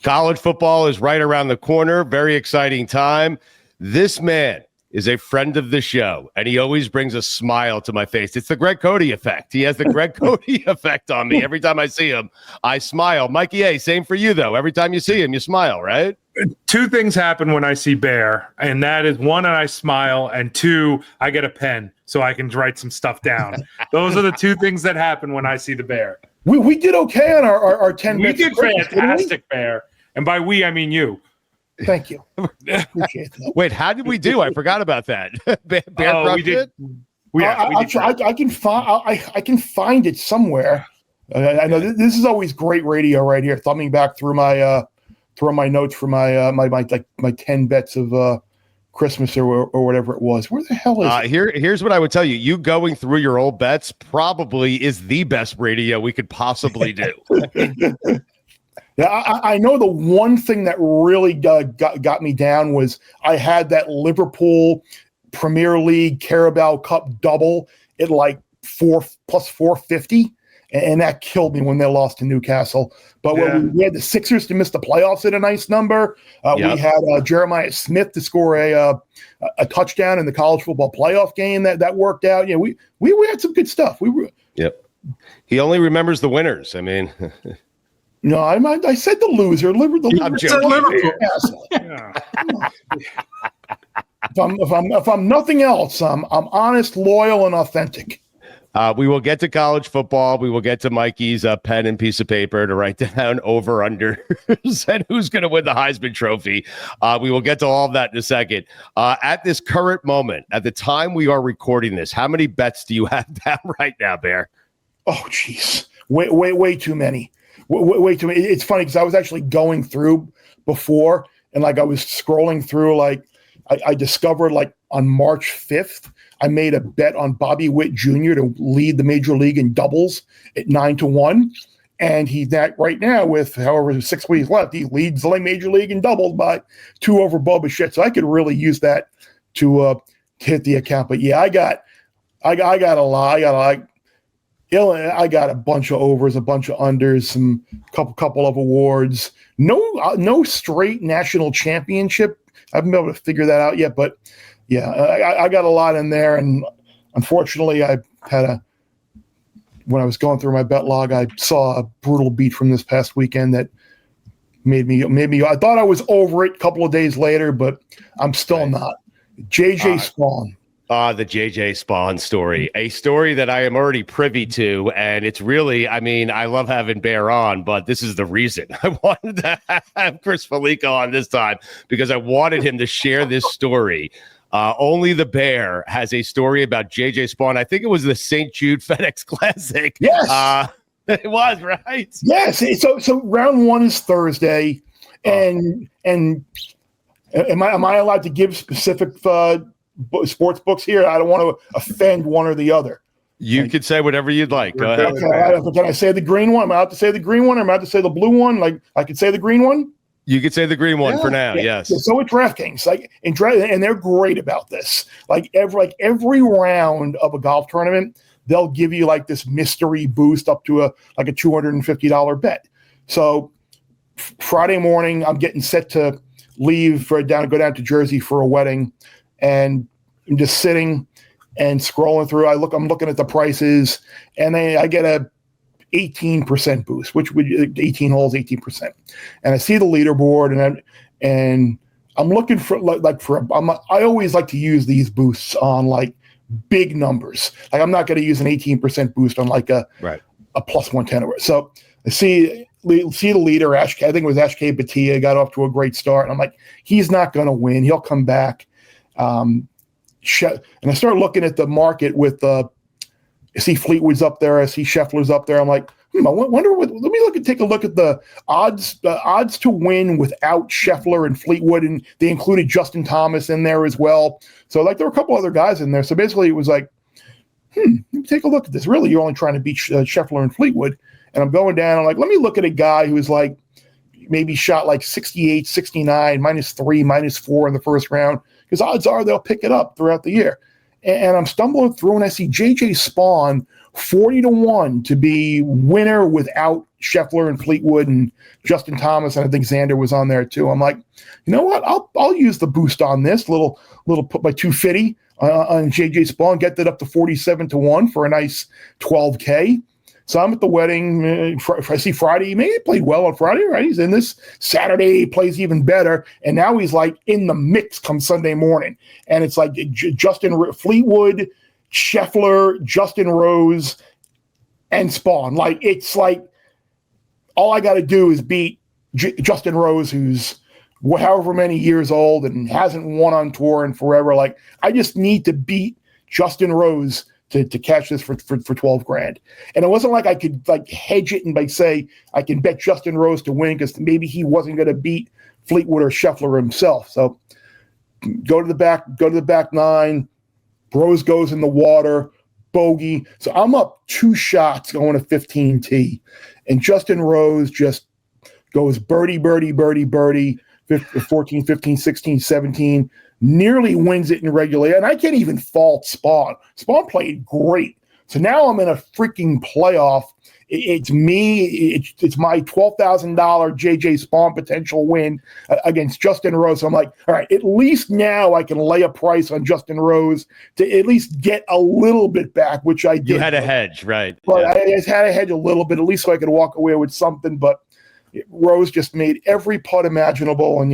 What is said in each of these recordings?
College football is right around the corner. Very exciting time. This man is a friend of the show, and he always brings a smile to my face. It's the Greg Cody effect. He has the Greg Cody effect on me. Every time I see him, I smile. Mikey A., same for you, though. Every time you see him, you smile, right? Two things happen when I see Bear, and that is, one, I smile, and two, I get a pen so I can write some stuff down. Those are the two things that happen when I see the Bear. We did okay on our 10 minutes. We did fantastic, Bear. And by we, I mean you. Thank you. Appreciate that. Wait, how did we do? I forgot about that. Bear we did. I can find it somewhere. I know this is always great radio right here. Thumbing back through my notes for my 10 bets of Christmas or whatever it was. Where the hell is it? Here's what I would tell you. You going through your old bets probably is the best radio we could possibly do. Yeah, I know the one thing that really got me down was I had that Liverpool Premier League Carabao Cup double at like 4 plus 450, and that killed me when they lost to Newcastle. But we had the Sixers to miss the playoffs at a nice number. We had Jeremiah Smith to score a touchdown in the college football playoff game that worked out. Yeah, we had some good stuff. He only remembers the winners. I mean. No, I said the loser. Liverpool. If I'm nothing else, I'm honest, loyal, and authentic. We will get to college football. We will get to Mikey's pen and piece of paper to write down over-unders and who's going to win the Heisman Trophy. We will get to all of that in a second. At this current moment, at the time we are recording this, how many bets do you have down right now, Bear? Oh, jeez. Way too many. Way too many. It's funny because I was actually going through before, and like I was scrolling through, like I discovered like on March 5th, I made a bet on Bobby Witt Jr. to lead the major league in doubles at 9-1. And he's that right now with however 6 weeks left, he leads the major league in doubles by 2 over Bubba Shit. So I could really use that to hit the account. But yeah, I got a lot. I got a bunch of overs, a bunch of unders, some couple of awards. No straight national championship. I haven't been able to figure that out yet, but yeah, I got a lot in there. And unfortunately, I had when I was going through my bet log, I saw a brutal beat from this past weekend that made me. I thought I was over it a couple of days later, but I'm still not. JJ Spawn. The JJ Spawn story, a story that I am already privy to. And it's really, I mean, I love having Bear on, but this is the reason I wanted to have Chris Fallica on this time, because I wanted him to share this story. Only the Bear has a story about JJ Spawn. I think it was the St. Jude FedEx Classic. Yes. It was, right? Yes. So round 1 is Thursday. And am I allowed to give specific sports books here? I don't want to offend one or the other. You could say whatever you'd like. Go ahead. Okay, can I say the green one? Am I allowed to say the green one? Or am I allowed to say the blue one? Like I could say the green one? You could say the green one for now, yes. So at DraftKings, and they're great about this. Like every round of a golf tournament, they'll give you like this mystery boost up to a $250 bet. So Friday morning, I'm getting set to leave go down to Jersey for a wedding, and I'm just sitting and scrolling through. I'm looking at the prices, and I get a 18% boost, which would 18 holes, 18%. And I see the leaderboard, and I'm looking for I always like to use these boosts on like big numbers. Like I'm not going to use an 18% boost on like a plus 110. So I see the leader, I think it was Ash K. Batia, got off to a great start. And I'm like, he's not going to win. He'll come back. And I start looking at the market with I see Fleetwood's up there. I see Scheffler's up there. I'm like, I wonder let me take a look at the odds to win without Scheffler and Fleetwood. And they included Justin Thomas in there as well. So like there were a couple other guys in there. So basically it was like, let me take a look at this. Really, you're only trying to beat Scheffler and Fleetwood. And I'm going down. I'm like, let me look at a guy who's like maybe shot like 68, 69, -3, -4 in the first round. Because odds are they'll pick it up throughout the year. and I'm stumbling through, and I see JJ Spawn 40-1 to be winner without Scheffler and Fleetwood and Justin Thomas, and I think Xander was on there too. I'm like, you know what? I'll use the boost on this little put my 250 on JJ Spawn, get that up to 47-1 for a nice 12K. So I'm at the wedding. I see Friday. He may have played well on Friday, right? He's in this. Saturday, he plays even better. And now he's like in the mix come Sunday morning. And it's like Justin Fleetwood, Scheffler, Justin Rose, and Spawn. Like, it's like all I got to do is beat Justin Rose, who's however many years old and hasn't won on tour in forever. Like, I just need to beat Justin Rose to catch this for 12 grand. And it wasn't like I could like hedge it and like say I can bet Justin Rose to win because maybe he wasn't going to beat Fleetwood or Scheffler himself. So go to the back nine. Rose goes in the water, bogey. So I'm up 2 shots going to 15T. And Justin Rose just goes birdie, 14, 15, 16, 17, nearly wins it in regular. And I can't even fault Spawn. Spawn played great. So now I'm in a freaking playoff. It's me. It's my $12,000 JJ Spawn potential win against Justin Rose. So I'm like, all right, at least now I can lay a price on Justin Rose to at least get a little bit back, which I did. You had a hedge, right? But yeah. I just had a hedge a little bit, at least so I could walk away with something. But Rose just made every putt imaginable. And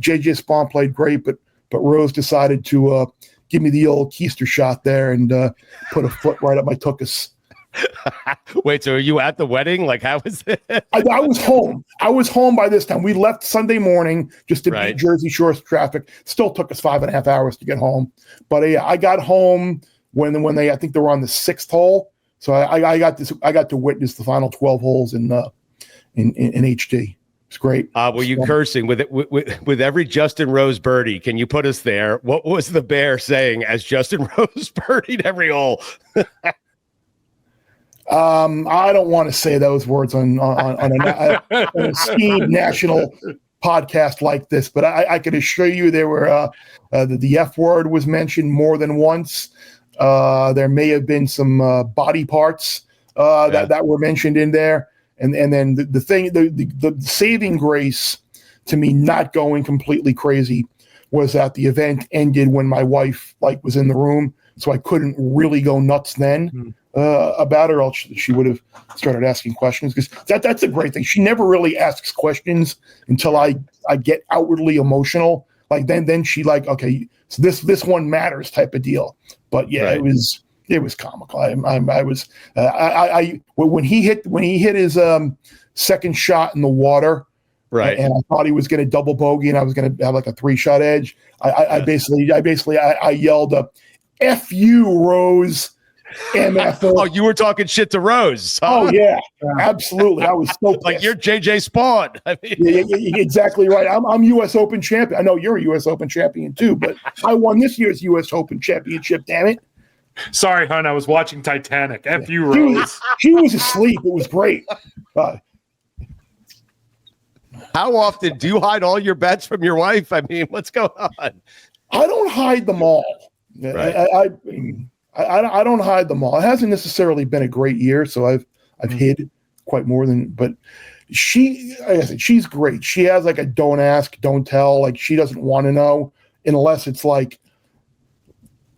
JJ Spawn played great, but Rose decided to give me the old keister shot there and put a foot right up my tuchus. Wait, so are you at the wedding? Like, how was it? I was home. I was home by this time. We left Sunday morning just to beat Jersey Shore's traffic. Still took us 5.5 hours to get home. But I got home when they I think they were on the 6th hole. So I got to witness the final 12 holes in HD. It's great. Were you cursing with every Justin Rose birdie? Can you put us there? What was the bear saying as Justin Rose birdied every hole? I don't want to say those words on an esteemed national podcast like this, but I can assure you there were the F word was mentioned more than once. There may have been some body parts that were mentioned in there. And then the saving grace to me not going completely crazy was that the event ended when my wife was in the room, so I couldn't really go nuts then about her. Else she would have started asking questions, because that's a great thing. She never really asks questions until I get outwardly emotional. Like then she okay, so this one matters type of deal. But It was comical. I was when he hit his second shot in the water, right? And I thought he was going to double bogey, and I was going to have like a 3-shot edge. I basically yelled, "F you, Rose." MF. Oh, you were talking shit to Rose. Huh? Oh yeah, absolutely. I was so pissed. Like you're JJ Spawn. I mean. Yeah, exactly right. I'm U.S. Open champion. I know you're a U.S. Open champion too, but I won this year's U.S. Open championship. Damn it. Sorry, hon. I was watching Titanic. F you, Rose. She was asleep. It was great. How often do you hide all your bets from your wife? I mean, what's going on? I don't hide them all. Right. I don't hide them all. It hasn't necessarily been a great year, so I've hid quite more than. But she's great. She has like a don't ask, don't tell. Like she doesn't want to know unless it's like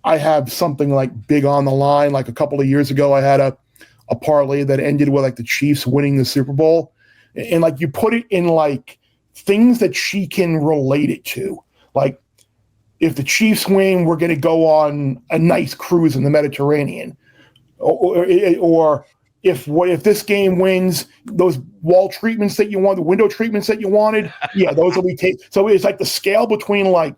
I have something like big on the line. Like a couple of years ago, I had a parlay that ended with like the Chiefs winning the Super Bowl, and like you put it in like things that she can relate it to, like. If the Chiefs win, we're going to go on a nice cruise in the Mediterranean, or if this game wins, those wall treatments that you want, the window treatments that you wanted, those will be taken. So it's like the scale between like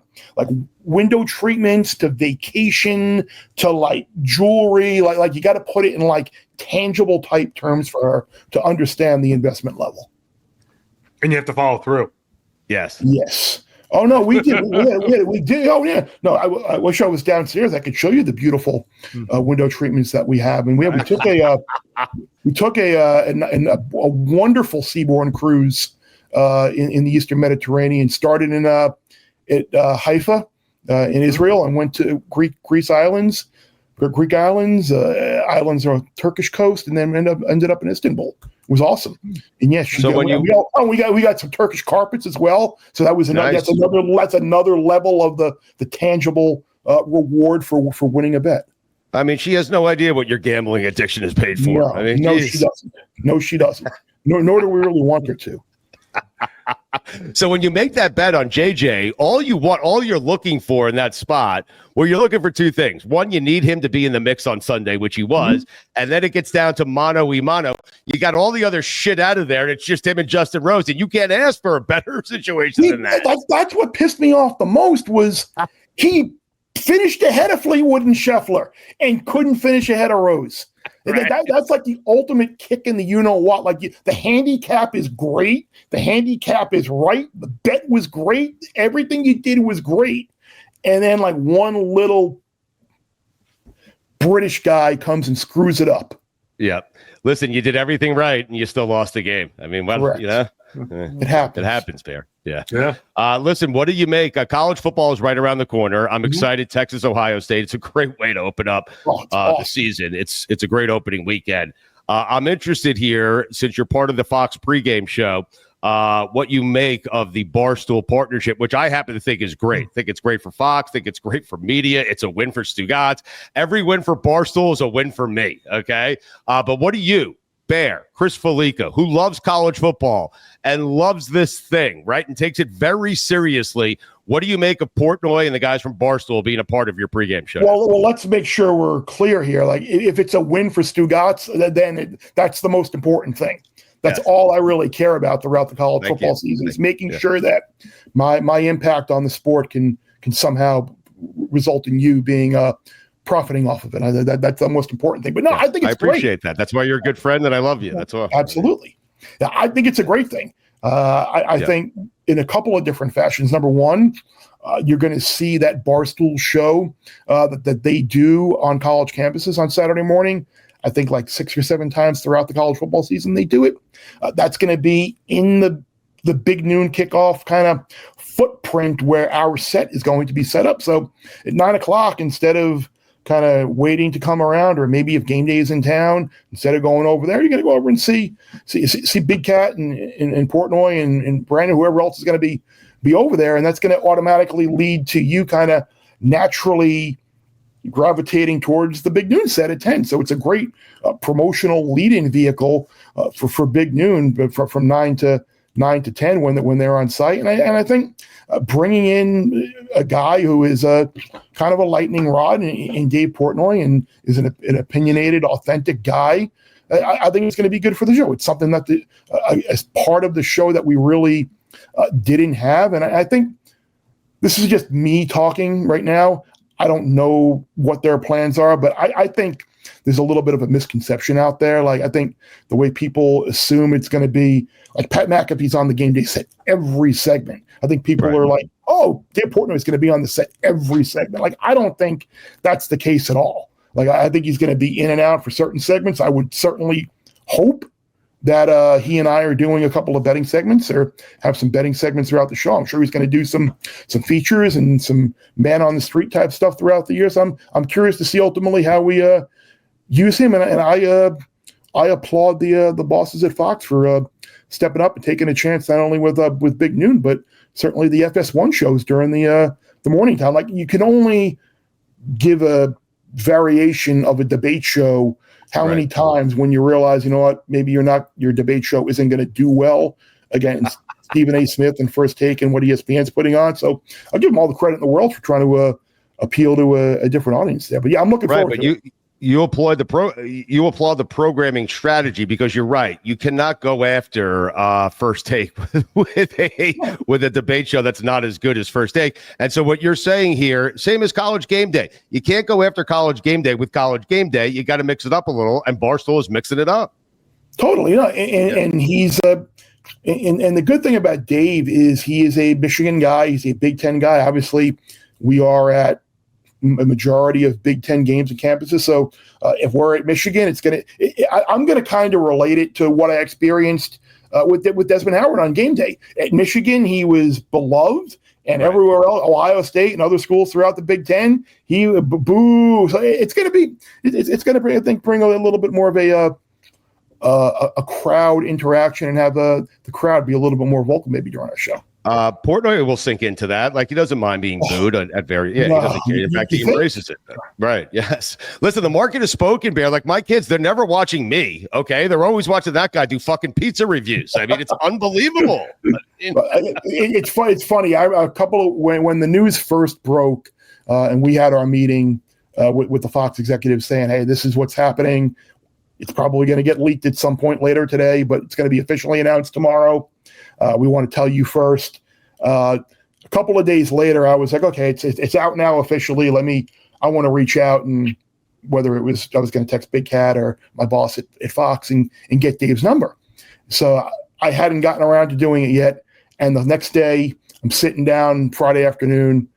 window treatments to vacation to like jewelry, like you got to put it in like tangible type terms for her to understand the investment level. And you have to follow through. Yes. Oh no, we did. We did. Oh yeah. No, I wish I was downstairs. I could show you the beautiful window treatments that we have, and we took a wonderful seaborne cruise in the Eastern Mediterranean. Started at Haifa, in Israel and went to Greek islands. Islands are on Turkish coast, and then ended up in Istanbul. It was awesome. And yes, we got some Turkish carpets as well. So that was another Nice. that's another level of the tangible reward for winning a bet. I mean, she has no idea what your gambling addiction is paid for. No, I mean, no, she doesn't. No, she doesn't. Nor do we really want her to. So when you make that bet on JJ, all you're looking for in that spot, well, you're looking for two things. One, you need him to be in the mix on Sunday, which he was. And then it gets down to mano y mano. You got all the other shit out of there, and it's just him and Justin Rose. And you can't ask for a better situation than that. That's what pissed me off the most was he finished ahead of Fleetwood and Scheffler and couldn't finish ahead of Rose. Right. That's like the ultimate kick in the you-know-what. Like the handicap is great. The handicap is right. The bet was great. Everything you did was great. And then like one little British guy comes and screws it up. Yeah. Listen, you did everything right, and you still lost the game. I mean, what, you know? It happens. It happens, Bear. Yeah. Yeah. Listen, what do you make? College football is right around the corner. I'm excited. Texas, Ohio State. It's a great way to open up the season. It's a great opening weekend. I'm interested here, since you're part of the Fox pregame show, what you make of the Barstool partnership, which I happen to think is great. I think it's great for Fox. I think it's great for media. It's a win for Stugotz. Every win for Barstool is a win for me. Okay. But what do you, Bear, Chris Fallica, who loves college football and loves this thing, right, and takes it very seriously, what do you make of Portnoy and the guys from Barstool being a part of your pregame show? Well, let's make sure we're clear here. Like, if it's a win for Stugotz, then that's the most important thing. That's all I really care about throughout the college football season, is making sure that my impact on the sport can somehow result in you being profiting off of it. That's the most important thing. But no, I think it's great. I appreciate that. That's why you're a good friend, and I love you. That's all. Absolutely. Yeah, I think it's a great thing. I think in a couple of different fashions. Number one, you're going to see that Barstool show that they do on college campuses on Saturday morning. I think like 6 or 7 times throughout the college football season they do it. That's going to be in the big noon kickoff kind of footprint where our set is going to be set up. So at 9 o'clock, instead of kind of waiting to come around, or maybe if game day is in town, instead of going over there, you're going to go over and see Big Cat and Portnoy and Brandon, whoever else is going to be over there. And that's going to automatically lead to you kind of naturally gravitating towards the Big Noon set at 10. So it's a great promotional lead-in vehicle for Big Noon, but from 9 to 10 when they're on site. And I think bringing in a guy who is a kind of a lightning rod in Dave Portnoy and is an opinionated, authentic guy, I think it's going to be good for the show. It's something that as part of the show that we really didn't have. And I think this is just me talking right now. I don't know what their plans are, but I think there's a little bit of a misconception out there. Like, I think the way people assume it's going to be, like Pat McAfee's on the game day set every segment. I think people are like, oh, Dave Portnoy is going to be on the set every segment. Like, I don't think that's the case at all. Like, I think he's going to be in and out for certain segments. I would certainly hope that he and I are doing a couple of betting segments or have some betting segments throughout the show. I'm sure he's going to do some features and some man on the street type stuff throughout the year. So I'm curious to see ultimately how we use him. And I applaud the bosses at Fox for stepping up and taking a chance, not only with Big Noon, but certainly the FS1 shows during the morning time. Like, you can only give a variation of a debate show how many times when you realize, you know what, maybe your debate show isn't going to do well against Stephen A. Smith and First Take and what ESPN's putting on. So I'll give them all the credit in the world for trying to appeal to a different audience there. But yeah, I'm looking forward to it. You applaud the programming strategy, because you're right. You cannot go after First Take with a debate show that's not as good as First Take. And so what you're saying here, same as College Game Day. You can't go after College Game Day with College Game Day. You got to mix it up a little, and Barstool is mixing it up. Totally, and he's and the good thing about Dave is he is a Michigan guy. He's a Big Ten guy. Obviously, we are at a majority of Big Ten games and campuses. So if we're at Michigan, I'm going to kind of relate it to what I experienced with Desmond Howard on game day. At Michigan, he was beloved And everywhere else, Ohio State and other schools throughout the Big Ten, he boo. So it's going to be, I think, bring a little bit more of a crowd interaction and have the crowd be a little bit more vocal maybe during our show. Portnoy will sink into that. Like, he doesn't mind being booed he doesn't care. In fact, he embraces it. Right. Yes. Listen, the market has spoken, Bear. Like, my kids, they're never watching me. Okay. They're always watching that guy do fucking pizza reviews. I mean, it's unbelievable. It's funny. When the news first broke, and we had our meeting with the Fox executives saying, hey, this is what's happening. It's probably going to get leaked at some point later today, but it's going to be officially announced tomorrow. We want to tell you first. A couple of days later, I was like, okay, it's out now officially. I want to reach out, and whether I was going to text Big Cat or my boss at Fox and get Dave's number. So I hadn't gotten around to doing it yet. And the next day, I'm sitting down Friday afternoon,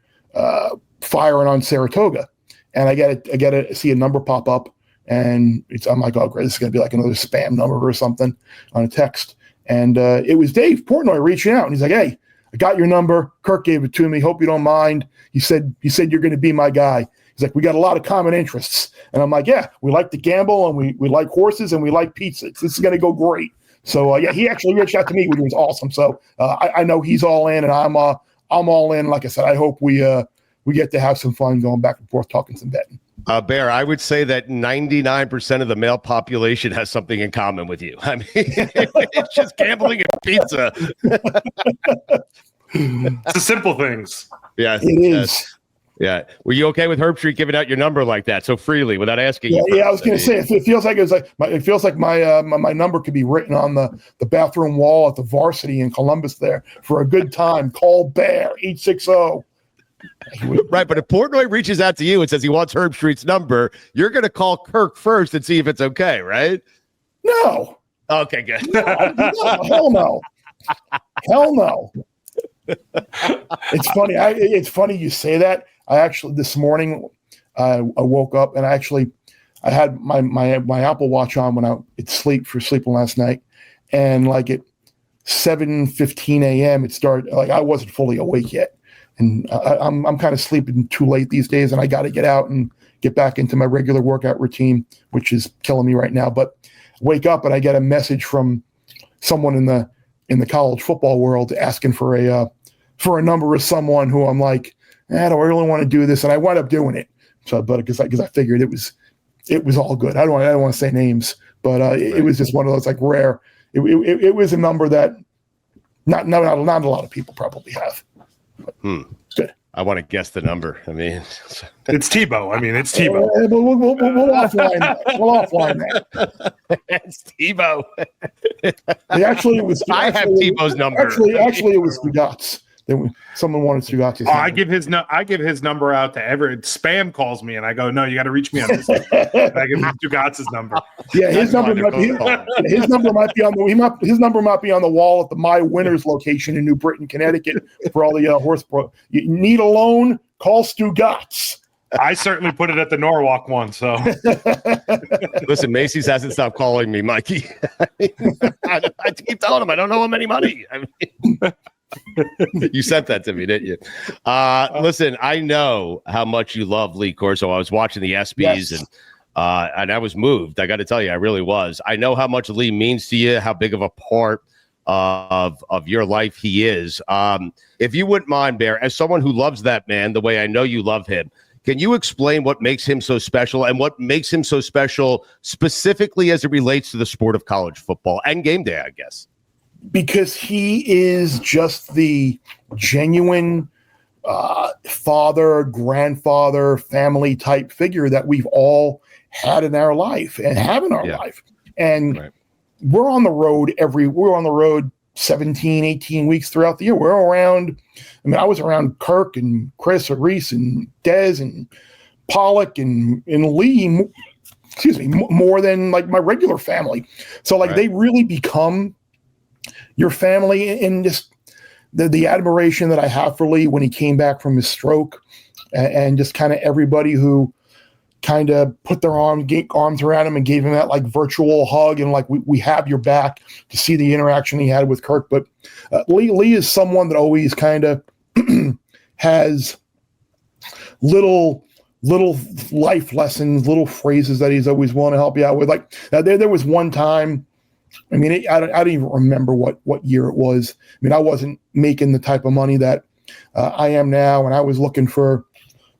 firing on Saratoga, and I get to see a number pop up, and I'm like, oh great, this is going to be like another spam number or something on a text. And it was Dave Portnoy reaching out, and he's like, hey, I got your number. Kirk gave it to me. Hope you don't mind. He said you're going to be my guy. He's like, we got a lot of common interests. And I'm like, yeah, we like to gamble, and we like horses, and we like pizza. This is going to go great. So he actually reached out to me, which was awesome. So I know he's all in, and I'm all in. Like I said, I hope we get to have some fun going back and forth, talking some betting. Bear, I would say that 99% of the male population has something in common with you. I mean, it's just gambling and pizza. It's the simple things. Yes, it is. Yeah. Were you okay with Herb Street giving out your number like that so freely without asking you? Yeah, I was going to say, it feels like my number could be written on the bathroom wall at the Varsity in Columbus there for a good time. Call Bear 860. Right, but if Portnoy reaches out to you and says he wants Herb Street's number, you're going to call Kirk first and see if it's okay, right? No. Okay, good. No, hell no. Hell no. It's funny. It's funny you say that. I actually this morning I woke up and I had my Apple Watch on when I sleeping last night, and like at 7:15 a.m. it started. Like I wasn't fully awake yet. And I'm kind of sleeping too late these days, and I got to get out and get back into my regular workout routine, which is killing me right now. But wake up and I get a message from someone in the college football world asking for a number of someone who I'm like, do I really want to do this? And I wound up doing it. So, but because I figured it was all good. I don't want to say names, but it was just one of those like rare. It was a number that not a lot of people probably have. Good. I want to guess the number. I mean, it's Tebow. It's Tebow. We'll offline that. We'll offline that. It's Tebow. Actually, it was. I have Tebow's number. Actually, it was Stugotz. Someone wanted Stugotz. I give his number out to every spam calls me, and I go, no, you got to reach me on this. And I give Stugotz's number. Yeah, his number might be on his number might be on the wall at the My Winners location in New Britain, Connecticut, for all the horse pro. You need a loan? Call Stugotz. I certainly put it at the Norwalk one. So listen, Macy's hasn't stopped calling me, Mikey. I keep telling him I don't owe him any money. You sent that to me, didn't you? Listen, I know how much you love Lee Corso. I was watching the ESPYs, yes. And I was moved. I got to tell you, I really was. I know how much Lee means to you, how big of a part of your life he is. If you wouldn't mind, Bear, as someone who loves that man the way I know you love him, can you explain what makes him so special and what makes him so special specifically as it relates to the sport of college football and game day, I guess? Because he is just the genuine father, grandfather, family type figure that we've all had in our life and have in our life. And we're on the road 17, 18 weeks throughout the year. We're around, I was around Kirk and Chris or Reese and Dez and Pollock and Lee, more than like my regular family. So like they really become your family, and just the admiration that I have for Lee when he came back from his stroke, and just kind of everybody who kind of put their arms around him and gave him that like virtual hug, and like we have your back, to see the interaction he had with Kirk. But Lee is someone that always kind of has little life lessons, little phrases that he's always willing to help you out with. Like there was one time, I mean, I don't even remember what year it was. I mean, I wasn't making the type of money that I am now, and I was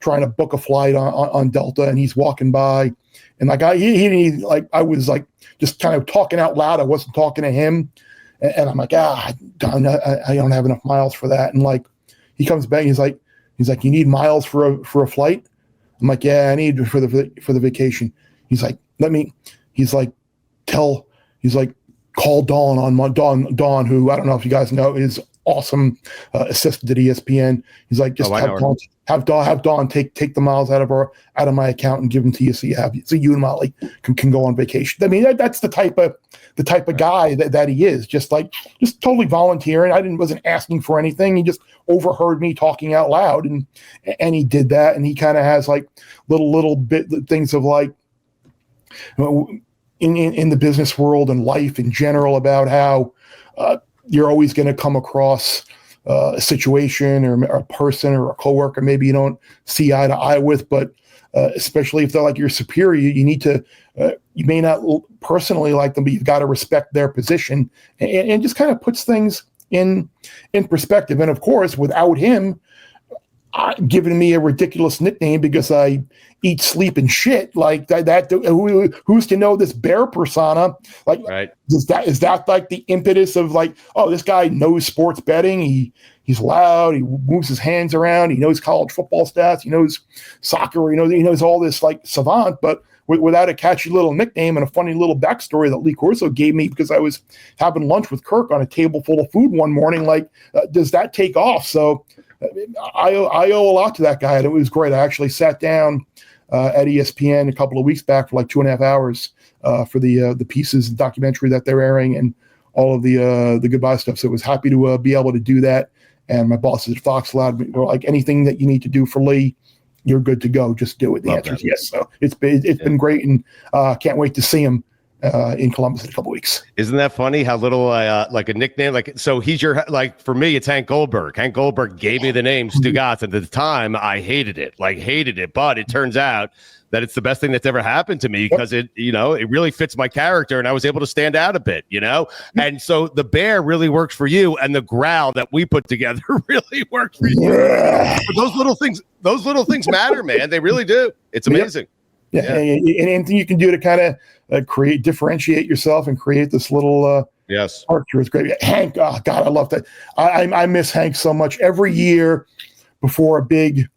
trying to book a flight on Delta, and he's walking by, and like I was like just kind of talking out loud. I wasn't talking to him, and I'm like, darn, I don't have enough miles for that. And like he comes back, he's like, you need miles for a flight? I'm like, yeah, I need for the vacation. He's like, call Dawn, who I don't know if you guys know is awesome assistant at ESPN. He's like, just have Dawn take the miles out of my account and give them to you, so you and Molly can go on vacation. I mean, that's the type of guy that he is. Just totally volunteering. I wasn't asking for anything. He just overheard me talking out loud, and he did that. And he kind of has like little bit things of like, in the business world and life in general, about how you're always going to come across a situation or a person or a coworker maybe you don't see eye to eye with, but especially if they're like your superior, you need to, you may not personally like them, but you've got to respect their position, and just kind of puts things in perspective. And of course, without him giving me a ridiculous nickname because I eat, sleep, and shit like that. Who's to know this bear persona? Like, right. Is that like the impetus of like, oh, this guy knows sports betting. He's loud. He moves his hands around. He knows college football stats. He knows soccer. He knows all this like savant, but without a catchy little nickname and a funny little backstory that Lee Corso gave me because I was having lunch with Kirk on a table full of food one morning. Like, does that take off? So I owe a lot to that guy, and it was great. I actually sat down at ESPN a couple of weeks back for like 2.5 hours for the pieces and documentary that they're airing and all of the goodbye stuff. So I was happy to be able to do that. And my bosses at Fox allowed me, like, anything that you need to do for Lee, you're good to go. Just do it. The answer is yes. So it's been great, and can't wait to see him in Columbus in a couple weeks. Isn't that funny how little like a nickname, like, so he's your, like, for me it's Hank Goldberg. Hank Goldberg gave me the name Stugotz, and at the time I hated it, but it turns out that it's the best thing that's ever happened to me because it really fits my character, and I was able to stand out a bit, and so the bear really works for you, and the growl that we put together really works for you. But those little things matter, man. They really do. It's amazing. Yeah. And anything you can do to kind of differentiate yourself and create this little character is great. Hank, oh God, I love that. I miss Hank so much. Every year before a big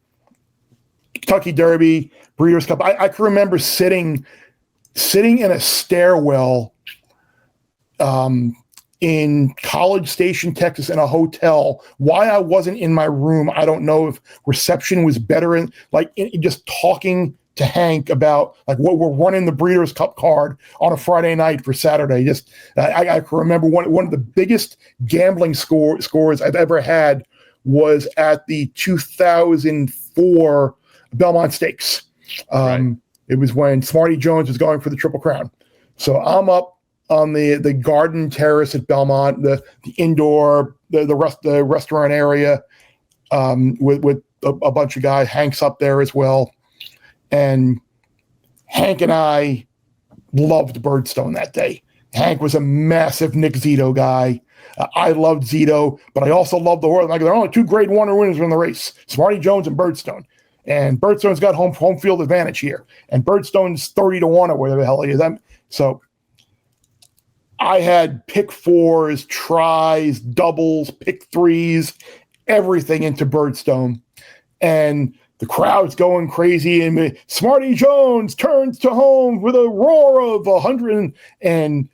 Kentucky Derby, Breeders' Cup, I can remember sitting in a stairwell in College Station, Texas, in a hotel. Why I wasn't in my room, I don't know. If reception was better, in just talking to Hank about like what we're running the Breeders' Cup card on a Friday night for Saturday. Just I can remember one of the biggest gambling scores I've ever had was at the 2004 Belmont Stakes. It was when Smarty Jones was going for the Triple Crown. So I'm up on the garden terrace at Belmont, the indoor, the restaurant area, with a bunch of guys. Hank's up there as well. And Hank and I loved Birdstone that day. Hank was a massive Nick Zito guy. I loved Zito, but I also loved the horse. Like, there are only two Grade 1 winners in the race, Smarty Jones and Birdstone. And Birdstone's got home field advantage here. And Birdstone's 30-1 or whatever the hell he is. So I had pick fours, tries, doubles, pick threes, everything into Birdstone. And the crowd's going crazy, and Smarty Jones turns to home with a roar of 100, and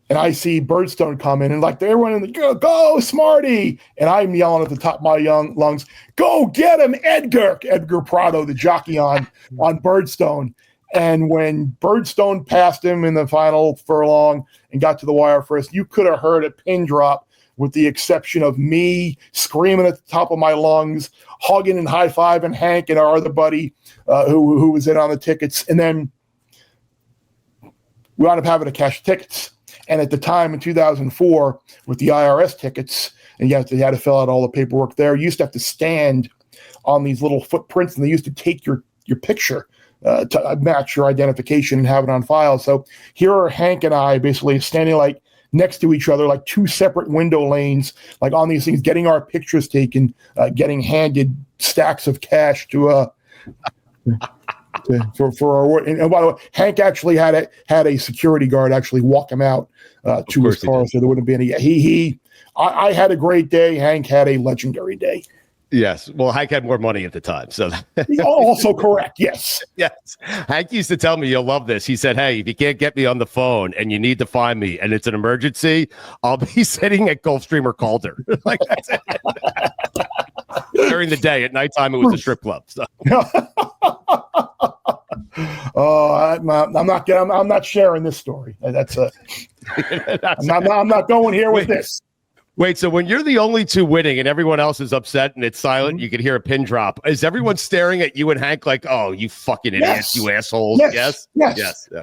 I see Birdstone come in, and like everyone in the go Smarty, and I'm yelling at the top of my young lungs, go get him, Edgar Prado, the jockey on Birdstone. And when Birdstone passed him in the final furlong and got to the wire first, you could have heard a pin drop, with the exception of me screaming at the top of my lungs, hugging and high-fiving Hank and our other buddy who was in on the tickets. And then we wound up having to cash tickets. And at the time in 2004, with the IRS tickets, and you had to fill out all the paperwork there. You used to have to stand on these little footprints, and they used to take your picture to match your identification and have it on file. So here are Hank and I basically standing like next to each other, like two separate window lanes, like on these things, getting our pictures taken, getting handed stacks of cash for our work. And by the way, Hank actually had a security guard actually walk him out to his car, so there wouldn't be any. I had a great day. Hank had a legendary day. Yes. Well, Hank had more money at the time. So also correct. Yes. Yes. Hank used to tell me, you'll love this. He said, hey, if you can't get me on the phone and you need to find me and it's an emergency, I'll be sitting at Gulfstream or Calder. Like that's it. During the day, at nighttime, it was a strip club. So. I'm not sharing this story. That's I'm not going here with this. Wait, so when you're the only two winning and everyone else is upset and it's silent, you can hear a pin drop. Is everyone staring at you and Hank like, oh, you fucking idiots, you assholes? Yes. Yeah.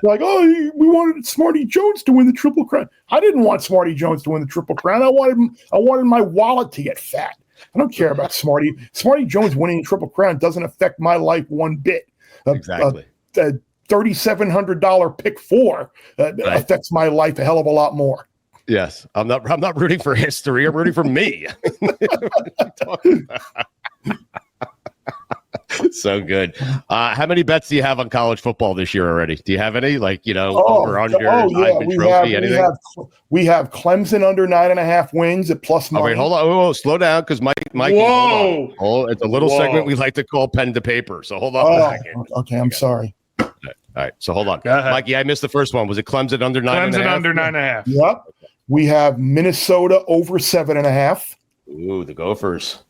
Like, oh, we wanted Smarty Jones to win the Triple Crown. I didn't want Smarty Jones to win the Triple Crown. I wanted my wallet to get fat. I don't care about Smarty. Smarty Jones winning the Triple Crown doesn't affect my life one bit. Exactly. $3,700 pick four affects my life a hell of a lot more. Yes, I'm not rooting for history. I'm rooting for me. So good. How many bets do you have on college football this year already? Do you have any? Like, over under Heisman Trophy, anything? We have Clemson under 9.5 wins at plus money. Oh, wait, hold on. Whoa, slow down, because Mike. Whoa! It's a little segment we like to call pen to paper. So hold on a second. Okay, I'm sorry. All right, so hold on. Mikey, I missed the first one. Was it Clemson under 9.5? Clemson under 9.5. Yep. We have Minnesota over 7.5. Ooh, the Gophers.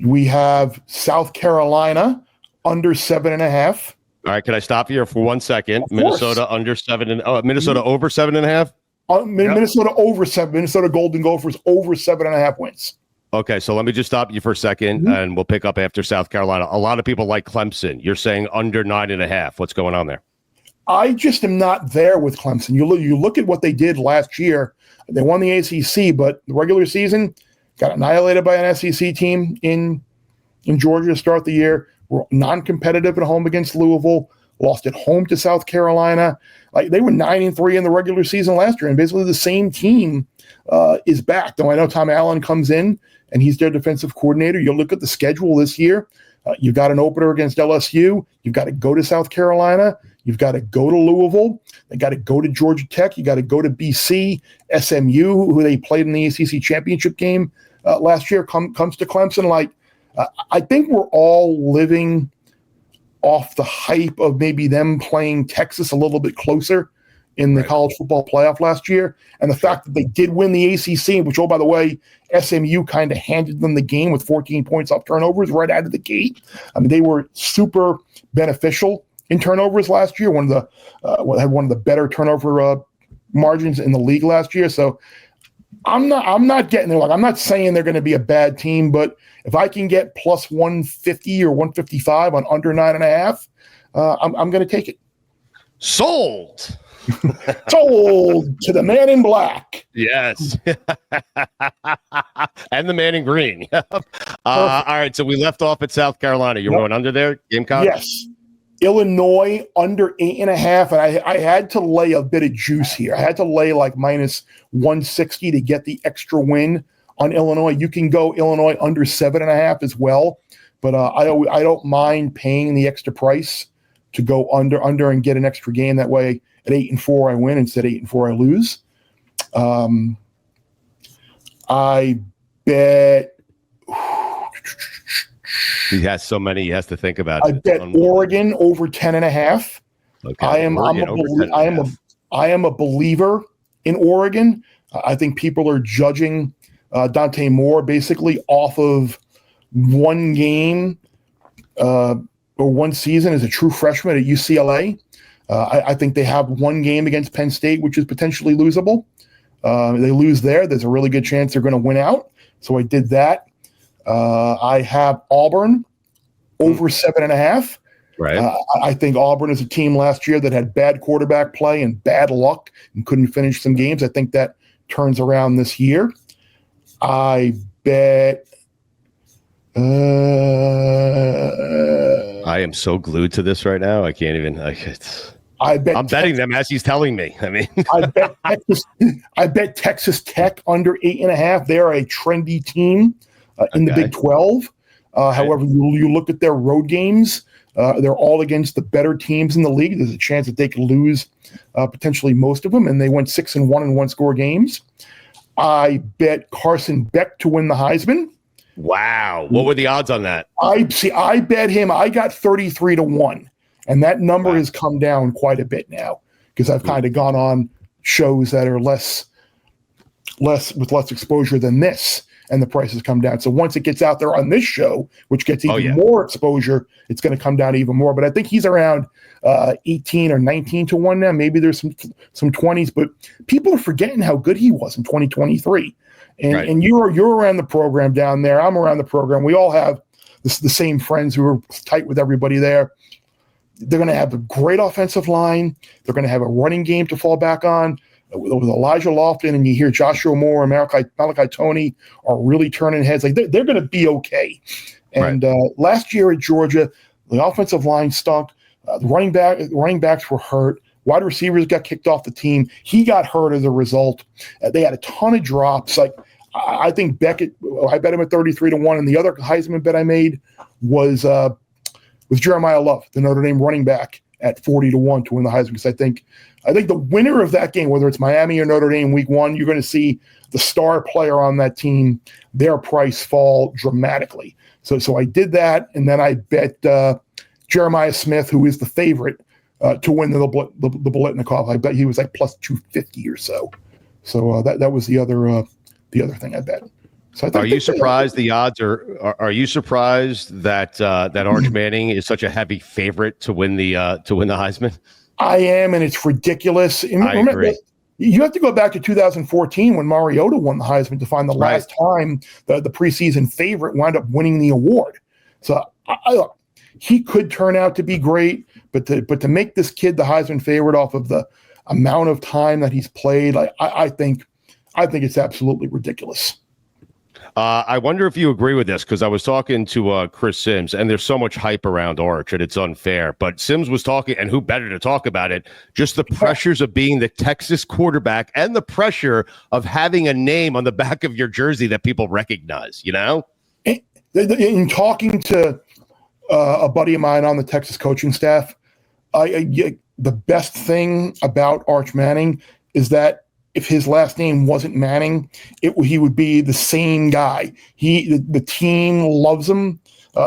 We have South Carolina under 7.5. All right, can I stop you for 1 second? Minnesota under 7 Minnesota over 7.5. Minnesota over 7. Minnesota Golden Gophers over 7.5 wins. Okay, so let me just stop you for a second, and we'll pick up after South Carolina. A lot of people like Clemson. You're saying under 9.5. What's going on there? I just am not there with Clemson. You look at what they did last year. They won the ACC, but the regular season got annihilated by an SEC team in Georgia to start the year. Were non-competitive at home against Louisville. Lost at home to South Carolina. Like they were 9-3 in the regular season last year, and basically the same team is back. Though I know Tom Allen comes in and he's their defensive coordinator. You look at the schedule this year. You've got an opener against LSU. You've got to go to South Carolina. You've got to go to Louisville. They got to go to Georgia Tech. You got to go to BC, SMU, who they played in the ACC championship game last year. Comes to Clemson. Like I think we're all living off the hype of maybe them playing Texas a little bit closer in the college football playoff last year, and the fact that they did win the ACC, which, oh, by the way, SMU kind of handed them the game with 14 points off turnovers right out of the gate. I mean, they were super beneficial in turnovers last year. Had one of the better turnover margins in the league last year. So I'm not getting there. Like I'm not saying they're going to be a bad team, but if I can get plus 150 or 155 on under 9.5, I'm going to take it. Sold. Sold to the man in black. Yes. And the man in green. All right. So we left off at South Carolina. You're going under there, Gamecock? Yes. Illinois under 8.5. And I had to lay a bit of juice here. I had to lay like minus 160 to get the extra win on Illinois. You can go Illinois under 7.5 as well. But I don't mind paying the extra price to go under and get an extra game. That way at 8-4 I win instead of 8-4 I lose. I bet he has so many he has to think about. I bet Oregon over 10.5. Okay. I am a believer in Oregon. I think people are judging Dante Moore basically off of one game or one season as a true freshman at UCLA. I think they have one game against Penn State, which is potentially losable. They lose there. There's a really good chance they're going to win out. So I did that. I have Auburn over 7.5. Right. I think Auburn is a team last year that had bad quarterback play and bad luck and couldn't finish some games. I think that turns around this year. I bet. I am so glued to this right now. I can't even. I'm betting them as he's telling me. I mean, I bet Texas Tech under 8.5. They're a trendy team in the Big 12. However, you look at their road games. They're all against the better teams in the league. There's a chance that they could lose potentially most of them, and they went 6-1 in one-score games. I bet Carson Beck to win the Heisman. Wow. What were the odds on that? I bet him. I got 33-1. And that number has come down quite a bit now because I've kind of gone on shows that are less with less exposure than this, and the price has come down. So once it gets out there on this show, which gets even more exposure, it's going to come down even more. But I think he's around 18 or 19-1 now. Maybe there's some 20s, but people are forgetting how good he was in 2023. And you're around the program down there. I'm around the program. We all have the same friends who are tight with everybody there. They're going to have a great offensive line. They're going to have a running game to fall back on with Elijah Lofton, and you hear Joshua Moore and Malachi Toney are really turning heads. Like they're going to be okay. And last year at Georgia, the offensive line stunk. The running backs were hurt. Wide receivers got kicked off the team. He got hurt as a result. They had a ton of drops. Like I think Beckett, I bet him at 33-1, and the other Heisman bet I made was Jeremiah Love, the Notre Dame running back, at 40-1 to win the Heisman. Because I think the winner of that game, whether it's Miami or Notre Dame week 1, you're going to see the star player on that team, their price fall dramatically. So I did that, and then I bet Jeremiah Smith, who is the favorite, to win the Biletnikoff. I bet he was like plus 250 or so. So that was the other thing I bet. So are you surprised the odds are you surprised that Arch Manning is such a heavy favorite to win the Heisman? I am, and it's ridiculous. And I agree. You have to go back to 2014 when Mariota won the Heisman to find the last time the preseason favorite wound up winning the award. So he could turn out to be great, but to make this kid the Heisman favorite off of the amount of time that he's played, I think it's absolutely ridiculous. I wonder if you agree with this, because I was talking to Chris Sims, and there's so much hype around Arch and it's unfair. But Sims was talking, and who better to talk about it? Just the pressures of being the Texas quarterback and the pressure of having a name on the back of your jersey that people recognize, you know? In talking to a buddy of mine on the Texas coaching staff, the best thing about Arch Manning is that if his last name wasn't Manning, he would be the same guy. The team loves him.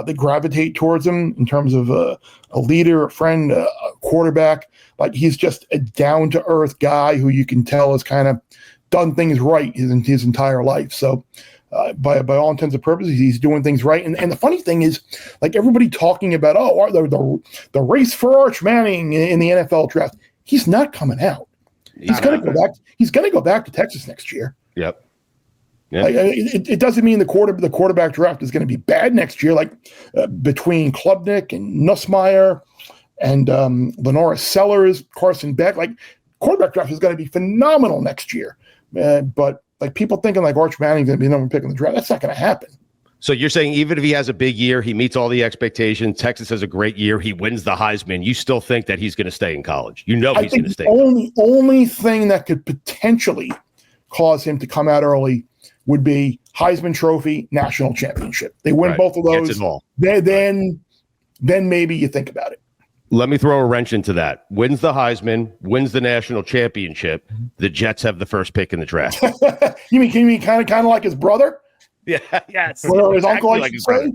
They gravitate towards him in terms of a leader, a friend, a quarterback. Like he's just a down-to-earth guy who you can tell has kind of done things right his entire life. So by all intents and purposes, he's doing things right. And the funny thing is, like everybody talking about, the race for Arch Manning in the NFL draft, he's not coming out. He's going to go back. He's going to go back to Texas next year. Yep. It doesn't mean the quarterback draft is going to be bad next year. Like between Klubnik and Nussmeier and Lenora Sellers, Carson Beck, like quarterback draft is going to be phenomenal next year. But like people thinking like Arch Manning's going to be the number one pick in the draft, that's not going to happen. So you're saying even if he has a big year, he meets all the expectations, Texas has a great year, he wins the Heisman, you still think that he's going to stay in college? You know he's going to stay. The only thing that could potentially cause him to come out early would be Heisman Trophy, national championship. They win both of those. Then maybe you think about it. Let me throw a wrench into that. Wins the Heisman, wins the national championship. The Jets have the first pick in the draft. You mean kind of like his brother? Yeah, yes. Or his uncle, like his brother?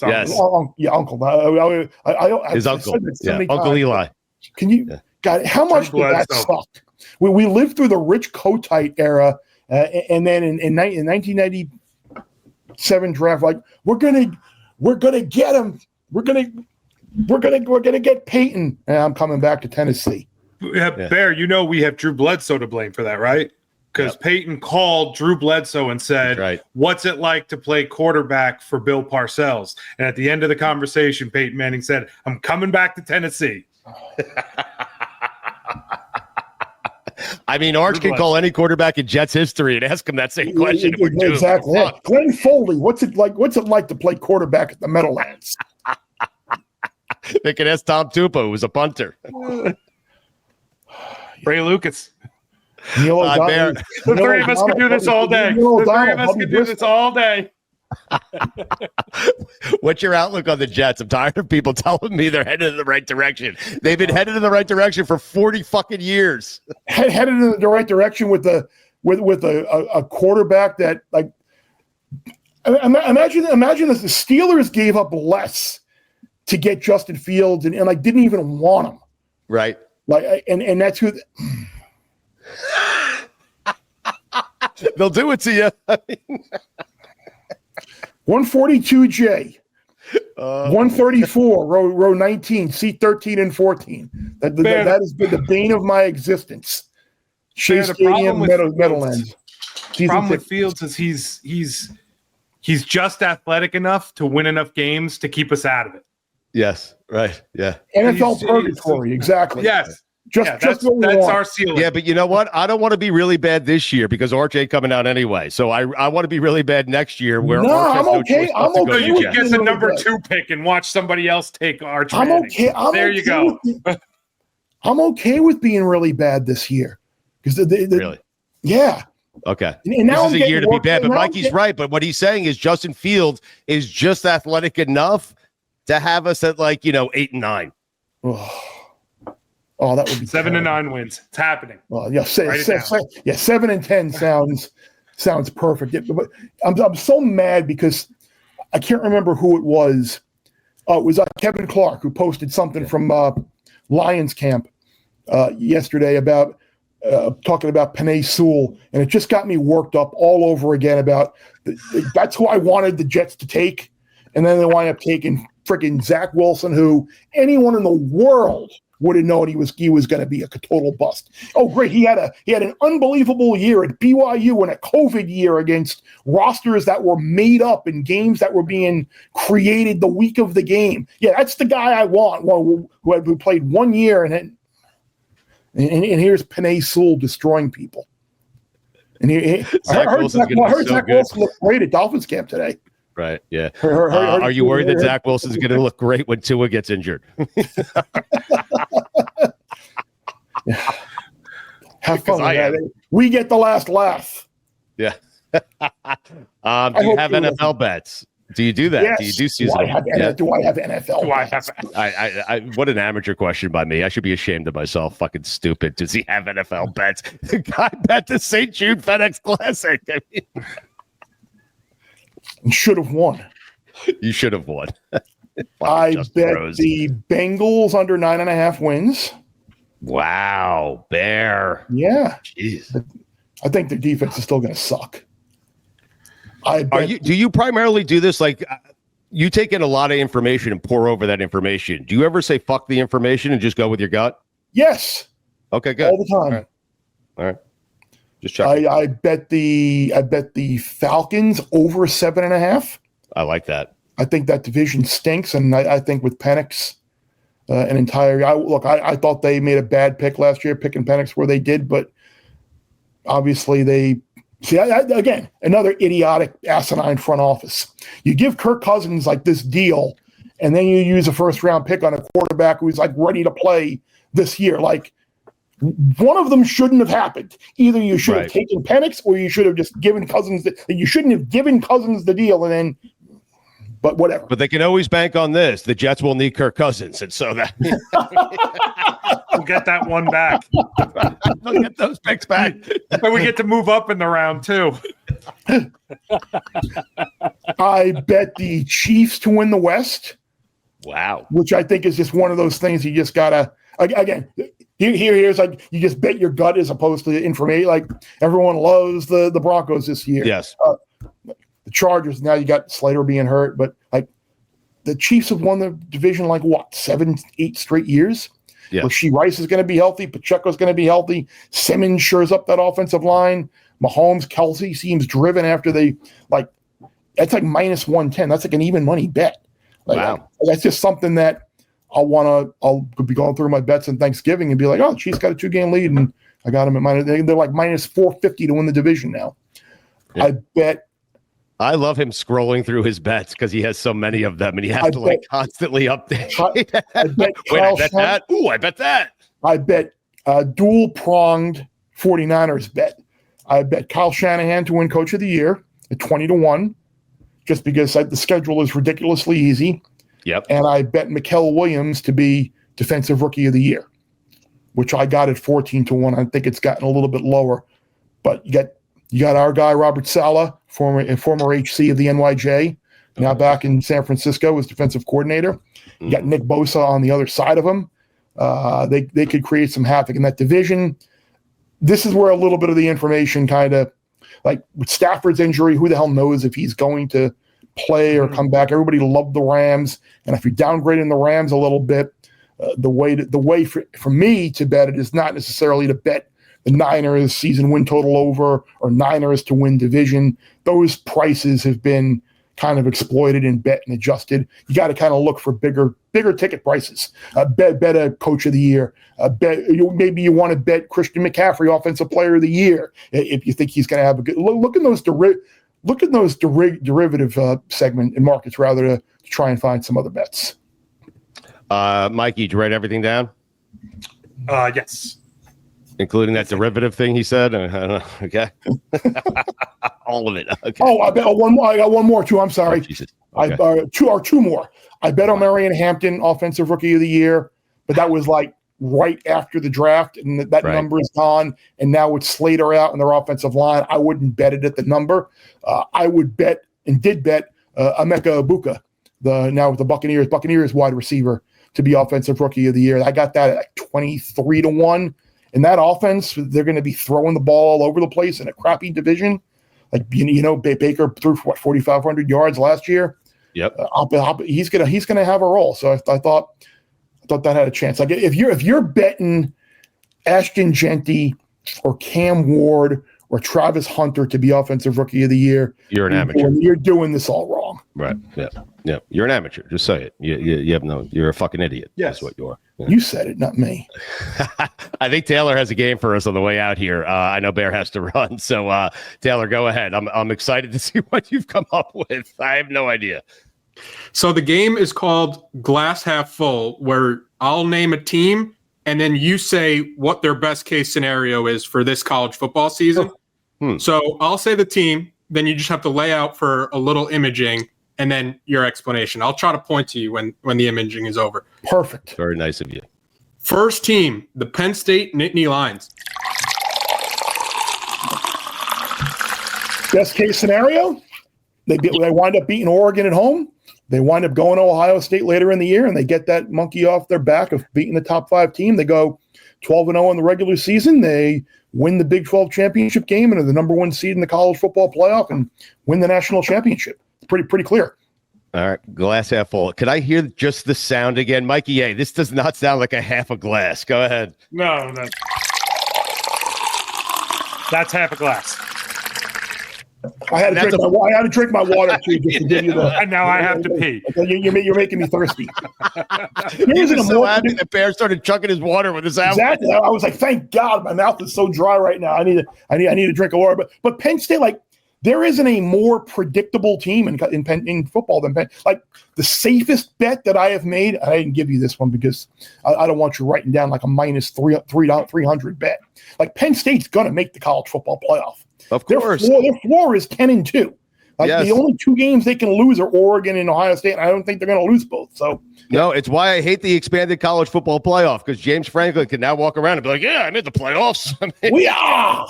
Yes. Uncle. His uncle. Uncle Eli. Can you, God, how much did that suck? We lived through the Rich Kotite era, and then in 1997 draft, like we're gonna get him. We're gonna get Peyton, and I'm coming back to Tennessee. Yeah, Bear, we have Drew Bledsoe to blame for that, right? Because Peyton called Drew Bledsoe and said, what's it like to play quarterback for Bill Parcells? And at the end of the conversation, Peyton Manning said, I'm coming back to Tennessee. I mean, Arch can call any quarterback in Jets history and ask him that same question. Exactly. Yeah. Glenn Foley, what's it like to play quarterback at the Meadowlands? They can ask Tom Tupa, who was a punter. Ray Lucas. Neil O'Donnell. The three of us can do this all day. The three of us can do this all day. What's your outlook on the Jets? I'm tired of people telling me they're headed in the right direction. They've been headed in the right direction for 40 fucking years. Headed in the right direction with a quarterback that, like, imagine if the Steelers gave up less to get Justin Fields and like didn't even want him. Right. Like, and that's who. They'll do it to you. 142J, 134, row 19, seat 13 and 14. That has been the bane of my existence. Shea Stadium, Meadowlands. The problem with Fields is he's just athletic enough to win enough games to keep us out of it. Yes, right, yeah. NFL purgatory, exactly. Yes. That's our ceiling. Yeah, but you know what? I don't want to be really bad this year because Arch ain't coming out anyway. So I want to be really bad next year where Arch has no choice but to go. You can get the number 2 pick and watch somebody else take Arch. I'm okay. There you go. I'm okay with being really bad this year because really, yeah. Okay. And now this is a year to be bad, but Mikey's right. But what he's saying is Justin Fields is just athletic enough to have us at 8 and 9. Oh, that would be 7 and 9 wins. It's happening. Well, yeah, 7 and 10 sounds perfect. Yeah, but I'm so mad because I can't remember who it was. It was Kevin Clark who posted something from Lions camp yesterday about talking about Penei Sewell, and it just got me worked up all over again about that's who I wanted the Jets to take, and then they wind up taking freaking Zach Wilson, who anyone in the world would have known he was going to be a total bust. Oh, great. He had an unbelievable year at BYU and a COVID year against rosters that were made up in games that were being created the week of the game. Yeah, that's the guy I want, who played 1 year and here's Penei Sewell destroying people. And I heard Zach Wilson looked great at Dolphins camp today. Right. Yeah. Are you worried that Zach Wilson's going to look great when Tua gets injured? Have fun with that. We get the last laugh. Yeah. Do you have NFL bets? Do you do that? Yes. Do you do season? Do I have NFL? Do I have? I what an amateur question by me. I should be ashamed of myself. Fucking stupid. Does he have NFL bets? The guy bet the St. Jude FedEx Classic. I mean, should have won. You should have won. I bet the Bengals under 9.5 wins. Wow, Bear. Yeah. Jeez. I think their defense is still going to suck. Do you primarily do this like you take in a lot of information and pour over that information? Do you ever say fuck the information and just go with your gut? Yes. Okay, good. All the time. All right. Just checking. I bet the Falcons over 7.5. I like that. I think that division stinks, and I think with Penix, I thought they made a bad pick last year picking Penix where they did, but obviously they see again another idiotic asinine front office. You give Kirk Cousins like this deal, and then you use a first-round pick on a quarterback who's like ready to play this year. Like one of them shouldn't have happened. Either you should have taken Penix, or you should have just given Cousins. You shouldn't have given Cousins the deal, and then. But whatever. But they can always bank on this. The Jets will need Kirk Cousins, and so that we'll get that one back. We'll get those picks back, and we get to move up in the round too. I bet the Chiefs to win the West. Wow, which I think is just one of those things you just gotta again. Here's like you just bet your gut as opposed to information. Like everyone loves the Broncos this year. Yes. The Chargers, now you got Slater being hurt, but like the Chiefs have won the division 7-8 straight years. Yeah. Rasheed Rice is going to be healthy. Pacheco's going to be healthy. Simmons shores up that offensive line. Mahomes, Kelsey seems driven after they that's like minus 110. That's like an even money bet. Wow. That's just something that I'll be going through my bets on Thanksgiving and be like, oh, Chiefs got a 2-game lead and I got them at minus. They're like minus 450 to win the division now. Yeah. I love him scrolling through his bets because he has so many of them, and he has to constantly update. I bet Wait, I bet that. Ooh, I bet that. I bet dual-pronged 49ers bet. I bet Kyle Shanahan to win Coach of the Year at 20-1, just because the schedule is ridiculously easy. Yep. And I bet Mikael Williams to be Defensive Rookie of the Year, which I got at 14-1. I think it's gotten a little bit lower, but you got our guy Robert Saleh, former HC of the NYJ, now back in San Francisco as defensive coordinator. You got Nick Bosa on the other side of him. They could create some havoc in that division. This is where a little bit of the information kind of, like with Stafford's injury, who the hell knows if he's going to play or come back. Everybody loved the Rams, and if you're downgrading the Rams a little bit, the way for me to bet it is not necessarily to bet the Niners season win total over or Niners to win division. Those prices have been kind of exploited and bet and adjusted. You got to kind of look for bigger ticket prices. Bet a Coach of the Year. Maybe you want to bet Christian McCaffrey Offensive Player of the Year if you think he's going to have a good look. Look at those derivative segment and markets rather to try and find some other bets. Mikey, did you write everything down? Yes. Including that derivative thing he said? Okay. All of it. Okay. Oh, I got one more too. I'm sorry. Oh, okay. Two more. I bet on Marion Hampton Offensive Rookie of the Year, but that was like right after the draft, and that number is gone. And now with Slater out in their offensive line, I wouldn't bet it at the number. I would bet and did bet Emeka Egbuka, now with the Buccaneers wide receiver, to be Offensive Rookie of the Year. I got that at like 23-1. In that offense, they're going to be throwing the ball all over the place in a crappy division. Like Baker threw for 4,500 yards last year. Yep. He's gonna have a role. So I thought that had a chance. Like if you're betting Ashton Genty or Cam Ward or Travis Hunter to be Offensive Rookie of the Year, you're an amateur. You're doing this all wrong. Right. Yeah. Yeah. You're an amateur. Just say it. You have you're a fucking idiot. Yes. That's what you are. Yeah. You said it, not me. I think Taylor has a game for us on the way out here. I know Bear has to run. So Taylor, go ahead. I'm excited to see what you've come up with. I have no idea. So the game is called Glass Half Full, where I'll name a team and then you say what their best case scenario is for this college football season. So I'll say the team, then you just have to lay out for a little imaging and then your explanation. I'll try to point to you when the imaging is over. Perfect. Very nice of you. First team, the Penn State Nittany Lions. Best case scenario, they wind up beating Oregon at home. They wind up going to Ohio State later in the year, and they get that monkey off their back of beating the top 5 team. They go 12-0 in the regular season. They win the Big 12 championship game and are the number 1 seed in the college football playoff and win the national championship. Pretty clear. All right, glass half full. Could I hear just the sound again, Mikey? Hey, this does not sound like a half a glass. Go ahead. No, that's half a glass. I had to drink my water too, just to give you the. And now I have to pee. You're making me thirsty. He was so happy that Bear started chugging his water with his apple. Exactly. I was like, thank God, my mouth is so dry right now. I need a drink of water. But Penn State, like, there isn't a more predictable team in football than Penn. Like, the safest bet that I have made, I didn't give you this one because I don't want you writing down like a minus 300 bet. Like, Penn State's going to make the college football playoff. Of course. Their floor is 10-2. Like, yes. The only 2 games they can lose are Oregon and Ohio State, and I don't think they're going to lose both. So no, it's why I hate the expanded college football playoff, because James Franklin can now walk around and be like, yeah, I made the playoffs. We are.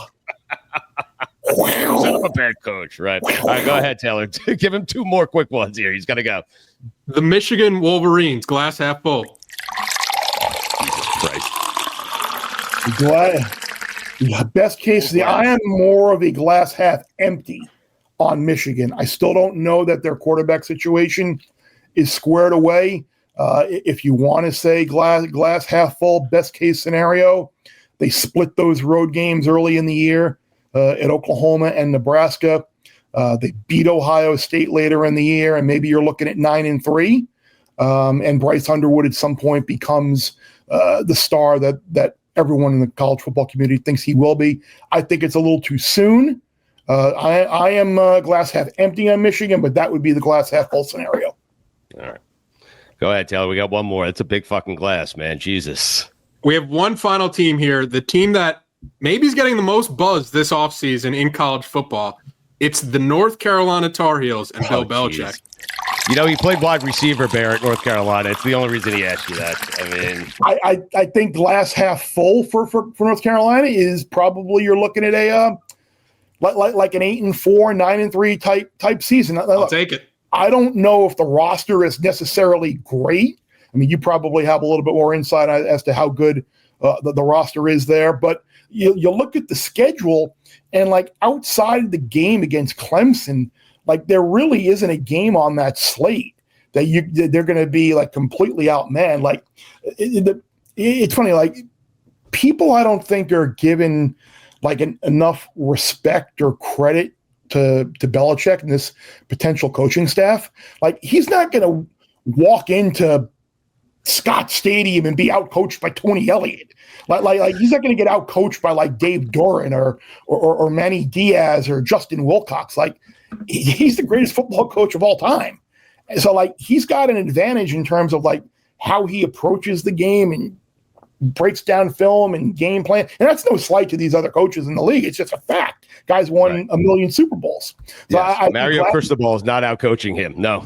Son of a bad coach, right? All right, go ahead, Taylor. Give him 2 more quick ones here. He's got to go. The Michigan Wolverines, glass half full. Jesus Christ. Best case, I am more of a glass half empty on Michigan. I still don't know that their quarterback situation is squared away. If you want to say glass half full, best case scenario, they split those road games early in the year at Oklahoma and Nebraska. They beat Ohio State later in the year, and maybe you're looking at 9-3. And Bryce Underwood at some point becomes the star that everyone in the college football community thinks he will be. I think it's a little too soon. I am glass half empty on Michigan, but that would be the glass half full scenario. All right. Go ahead, Taylor. We got one more. It's a big fucking glass, man. Jesus. We have one final team here. The team that maybe is getting the most buzz this offseason in college football. It's the North Carolina Tar Heels and Bill Belichick. Geez. You know, he played wide receiver, Barrett, North Carolina. It's the only reason he asked you that. I mean, I think glass half full for North Carolina is probably you're looking at a like an 8-4, 9-3 type season. I'll take it. I don't know if the roster is necessarily great. I mean, you probably have a little bit more insight as to how good the roster is there. But you look at the schedule, and like outside the game against Clemson, like there really isn't a game on that slate that they're going to be like completely outmanned. Like it's funny, like people I don't think are given like enough respect or credit to Belichick and this potential coaching staff. Like he's not going to walk into Scott Stadium and be outcoached by Tony Elliott. Like he's not going to get outcoached by like Dave Doran or Manny Diaz or Justin Wilcox. Like he's the greatest football coach of all time. And so like he's got an advantage in terms of like how he approaches the game and breaks down film and game plan. And that's no slight to these other coaches in the league. It's just a fact. Guys won a million Super Bowls. So yes. Mario Cristobal is not out coaching him. No.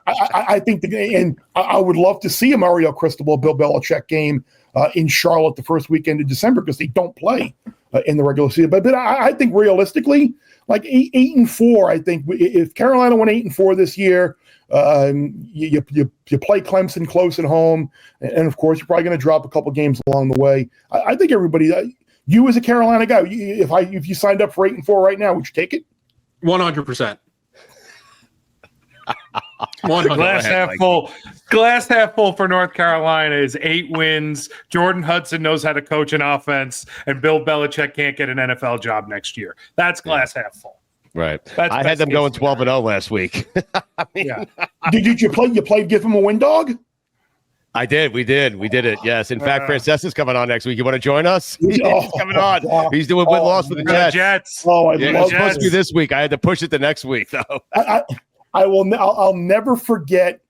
I think and I would love to see a Mario Cristobal Bill Belichick game in Charlotte the first weekend of December because they don't play in the regular season. But I think realistically, like 8-4, I think if Carolina went 8-4 this year, you play Clemson close at home, and of course you're probably going to drop a couple games along the way. I think everybody, you as a Carolina guy, if you signed up for 8-4 right now, would you take it? 100%. Glass half full for North Carolina is 8 wins. Jordan Hudson knows how to coach an offense, and Bill Belichick can't get an NFL job next year. That's glass half full. Right. I had them going 12-0 last week. I mean, Did you play? You played Give Him a Win Dog? I did. We did it. Yes. In fact, Francesa's coming on next week. You want to join us? He's coming on. Wow. He's doing win-loss with the Jets. Oh, it was supposed to be this week. I had to push it the next week, though. I'll never forget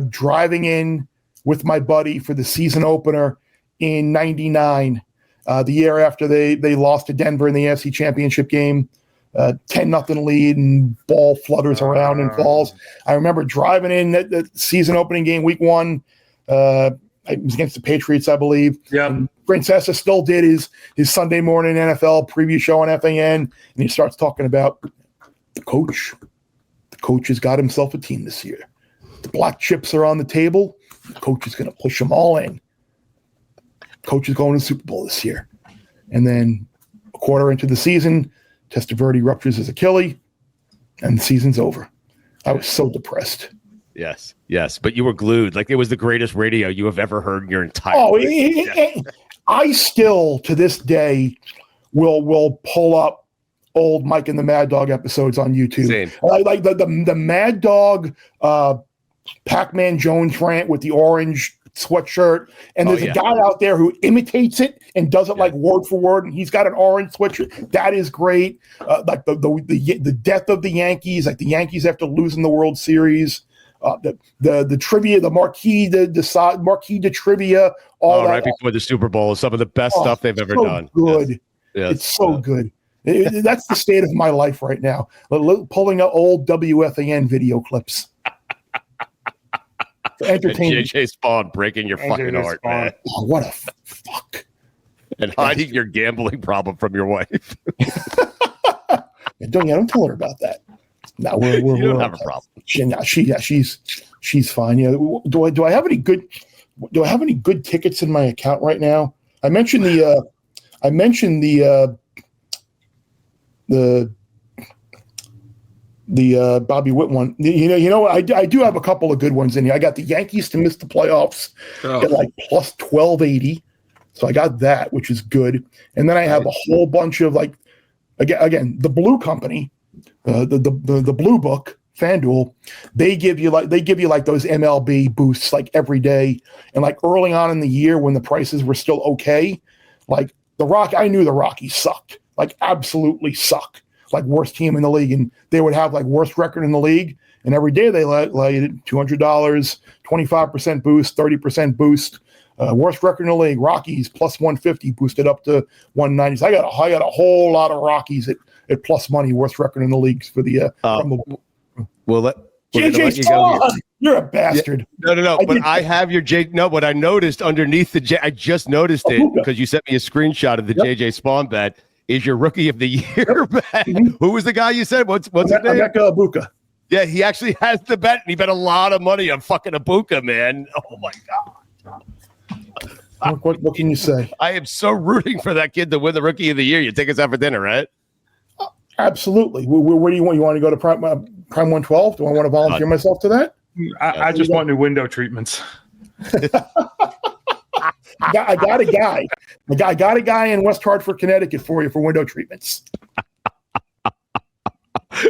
driving in with my buddy for the season opener in '99, the year after they lost to Denver in the AFC Championship game. 10-0 lead and ball flutters around and falls. I remember driving in the season opening game, week 1. It was against the Patriots, I believe. Yeah. Francesa still did his Sunday morning NFL preview show on FAN, and he starts talking about the coach. The coach has got himself a team this year. The black chips are on the table. The coach is going to push them all in. Coach is going to the Super Bowl this year. And then a quarter into the season, Testaverde ruptures his Achilles, and the season's over. I was so depressed. Yes. But you were glued. Like it was the greatest radio you have ever heard in your entire life. I still, to this day, will pull up old Mike and the Mad Dog episodes on YouTube. Same. Like the Mad Dog Pac-Man Jones rant with the orange sweatshirt, and there's a guy out there who imitates it and does it like word for word, and he's got an orange sweatshirt. That is great. Like the death of the Yankees, like the Yankees after losing the World Series, the trivia, the Marquis de trivia, all that right before the Super Bowl is some of the best stuff they've ever done. Good. Yes. It's so good. That's the state of my life right now. Pulling out old WFAN video clips. Entertainment. JJ Spawn breaking your fucking heart, man. Oh, what a fuck. And hiding your gambling problem from your wife. Don't tell her about that. No, you don't have a problem. She's fine. Yeah. Do I have any good tickets in my account right now? I mentioned the Bobby Witt one. You know what? I do have a couple of good ones in here. I got the Yankees to miss the playoffs at like plus 1280. So I got that, which is good. And then I have a whole bunch of like again the Blue Company, the Blue Book, FanDuel, they give you like those MLB boosts like every day. And like early on in the year when the prices were still okay, like I knew the Rockies sucked, like absolutely suck, like worst team in the league. And they would have like worst record in the league. And every day they let $200, 25% boost, 30% boost. Worst record in the league, Rockies plus 150 boosted up to 190. So I got a whole lot of Rockies at plus money, worst record in the league for the. JJ Spawn, you're a bastard. No. But I have your J. No, but I noticed underneath the J. I just noticed it because you sent me a screenshot of the JJ Spawn bet. Is your rookie of the year bet? Mm-hmm. Who was the guy you said? What's his name? Ibuka. Yeah, he actually has the bet, and he bet a lot of money on fucking Ibuka, man. Oh my god. What can you say? I am so rooting for that kid to win the Rookie of the Year. You take us out for dinner, right? Absolutely. Where do you want? You want to go to Prime 112? Do I want to volunteer myself to that? I just want new window treatments. I got a guy. I got a guy in West Hartford, Connecticut for you for window treatments.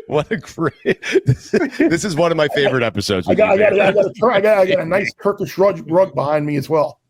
What a great! This is one of my favorite episodes. I got a nice Turkish rug behind me as well.